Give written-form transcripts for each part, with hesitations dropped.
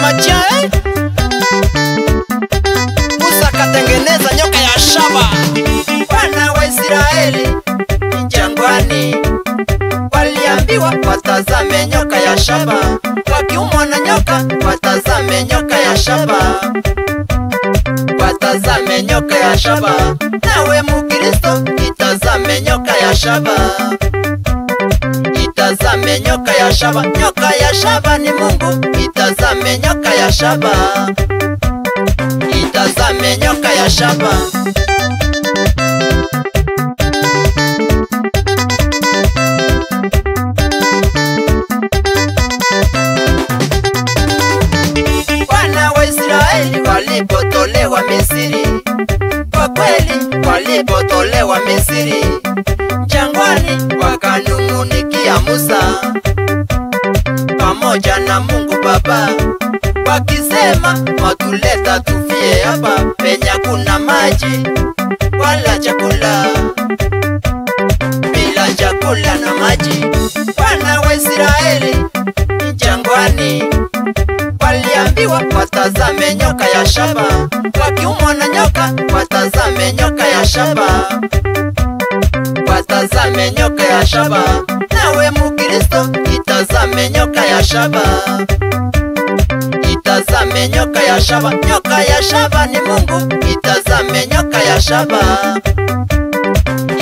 Kimatia Musa katengeneza nyoka ya shaba. Wana wa Israeli jangwani waliambiwa watazame nyoka ya shaba, wakiumwa na nyoka watazame nyoka ya shaba, watazame nyoka ya shaba. Nawe Mkristo itazame nyoka ya shaba, itazame nyoka ya shaba. Nyoka ya shaba ni Mungu, itazame nyoka ya shaba, itazame nyoka ya shaba. Wana wa Israeli walipotolewa Misri, kwa kweli walipotolewa Misri jangwani, wakanungunikia Musa pamoja na Mungu Baba, wakisema watuleta tufie hapa penye kuna maji wala chakula, bila chakula na maji. Wana wa Israeli jangwani waliambiwa watazame nyoka ya shaba, wakiumwa na nyoka watazame nyoka ya shaba, watazame nyoka ya shaba. Nawe Mkristo itazame nyoka ya shaba, itazame nyoka ya shaba. Nyoka ya shaba ni Mungu, itazame nyoka ya shaba,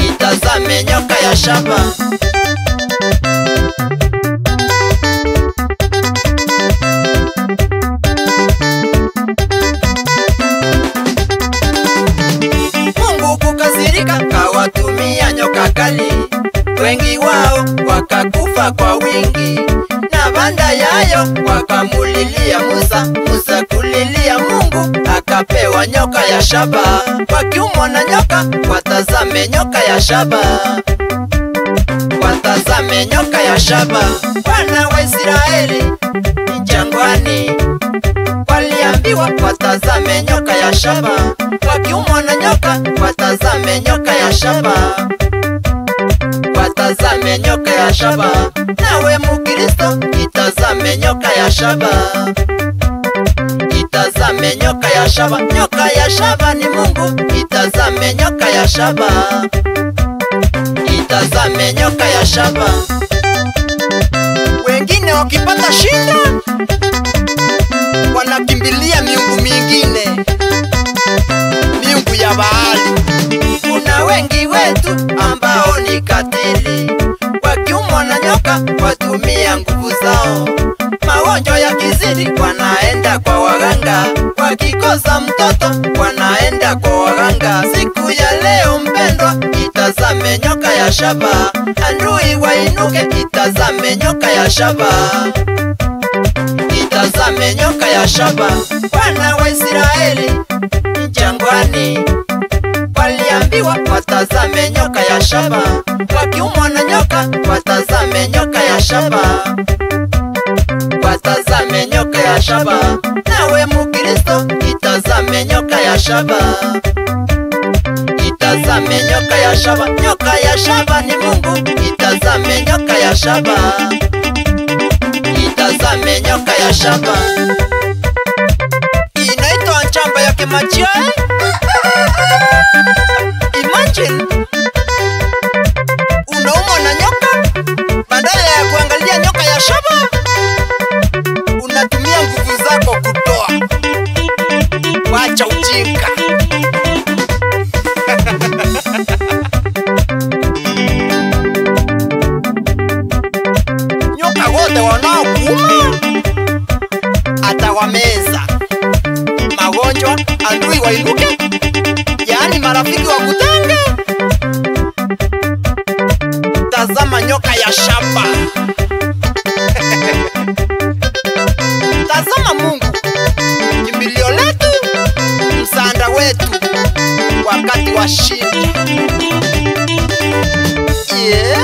itazame nyoka ya shaba. Mungu kukasirika kawatumia nyoka kali, wengi wao wakakufa kwa wingi, na banda yayo wakamulilia Musa. Musa kulilia Mungu akapewa nyoka ya shaba, wakiumwa na nyoka watazame nyoka ya shaba, watazame nyoka ya shaba. Wana wa Israeli jangwani waliambiwa watazame nyoka ya shaba, wakiumwa na nyoka watazame nyoka ya shaba, watazame nyoka ya shaba. Nawe Mkristo itazame nyoka ya shaba, itazame nyoka ya shaba. Nyoka ya shaba ni Mungu, itazame nyoka ya shaba, itazame nyoka ya shaba. Wengine wakipata shinda wanakimbilia miungu mingine, miungu ya Baali. Kuna wengi wetu ambao ni katili, wakiumwa na nyoka watumia nguvu zao, magonjwa ya kizidi wanaenda kwa waganga, wakikosa mtoto wanaenda kwa waganga. Siku ya leo mpendwa, itazame nyoka ya shaba, adui wainuke, itazame nyoka ya shaba, itazame nyoka ya shaba. Wana wa Israeli jangwani waliambiwa watazame nyoka ya shaba, wakiumwa na nyoka watazame nyoka ya shaba, watazame nyoka ya shaba. Nawe Mkristo itazame nyoka ya shaba, itazame nyoka ya shaba. Nyoka ya shaba ni Mungu, itazame nyoka ya shaba, itazame nyoka ya shaba. Inaitwa nchamba ya Kimatia. Imagine unaumwa na nyoka, badala ya kuangalia nyoka ya shaba unatumia nguvu zako kutoa. Wacha ujinga. Nyoka wote wanaokuuma atawameza, magonjwa, adui wainuke, yaani marafiki wa kutanga. Tazama nyoka ya shaba. Tazama Mungu, kimbilio letu, msaada wetu wakati wa shida. Yeah.